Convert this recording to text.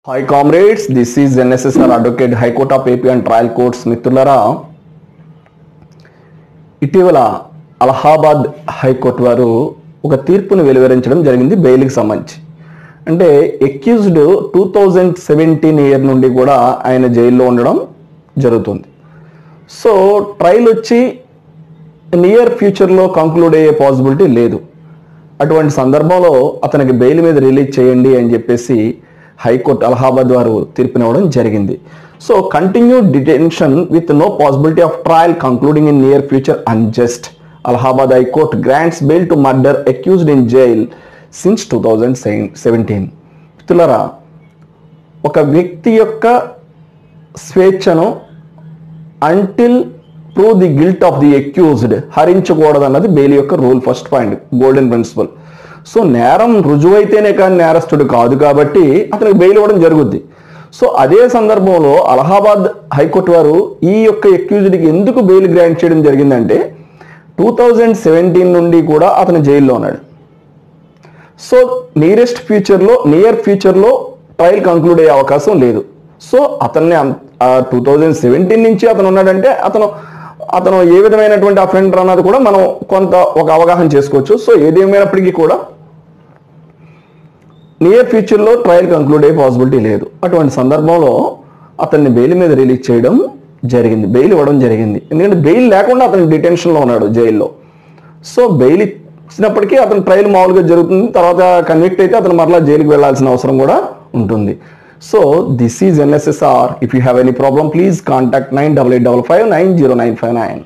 Hi comrades, this is NSSR Advocate High Court of AP and Trial Courts మిత్రులారా ఇటీవల Allahabad high court వారు ఒక తీర్పును వెలువరించడం జరిగింది బెయిల్కి సంబంధించి. అంటే అక్యూజ్డ్ 2017 ఇయర్ నుండి కూడా ఆయన జైల్లో ఉండడం జరుగుతుంది. సో ట్రయల్ వచ్చి నియర్ ఫ్యూచర్లో కంక్లూడ్ అయ్యే పాసిబిలిటీ లేదు. అటువంటి సందర్భంలో అతనికి బెయిల్ మీద రిలీజ్ చేయండి అని చెప్పేసి హైకోర్టు అలహాబాద్ వారు తీర్పునివ్వడం జరిగింది. So continued detention with no possibility of trial concluding in near future unjust. Allahabad high court grants bail to murder accused in jail since 2017. మిత్రులారా, ఒక వ్యక్తి యొక్క స్వేచ్ఛను until prove the guilt of the accused హరించకూడదు అన్నది బెయిల్ యొక్క rule. First point, golden principle. So నేరం రుజువైతేనే కానీ నేరస్తుడు కాదు కాబట్టి అతనికి బెయిల్ ఇవ్వడం జరుగుద్ది. సో అదే సందర్భంలో అలహాబాద్ హైకోర్టు వారు ఈ యొక్క అక్యూజ్డ్కి ఎందుకు బెయిల్ గ్రాంట్ చేయడం జరిగిందంటే 2017 నుండి కూడా అతను జైల్లో ఉన్నాడు. సో నియర్ ఫ్యూచర్లో ట్రయల్ కంక్లూడ్ అయ్యే అవకాశం లేదు. సో అతన్ని 2017 నుంచి అతను ఉన్నాడంటే అతను ఏ విధమైనటువంటి అఫెండర్ అన్నది కూడా మనం కొంత ఒక అవగాహన చేసుకోవచ్చు. సో ఏదేమైనప్పటికీ కూడా నియర్ ఫ్యూచర్లో ట్రయల్ కంక్లూడ్ అయ్యే పాసిబిలిటీ లేదు. అటువంటి సందర్భంలో అతన్ని బెయిల్ మీద రిలీజ్ చేయడం జరిగింది, బెయిల్ ఇవ్వడం జరిగింది. ఎందుకంటే బెయిల్ లేకుండా అతను డిటెన్షన్లో ఉన్నాడు జైల్లో. సో బెయిల్ ఇచ్చినప్పటికీ అతను ట్రయల్ మామూలుగా జరుగుతుంది. తర్వాత కన్విక్ట్ అయితే అతను మరలా జైలుకి వెళ్లాల్సిన అవసరం కూడా ఉంటుంది. So this is NSSR. If you have any problem, please contact 9885590959.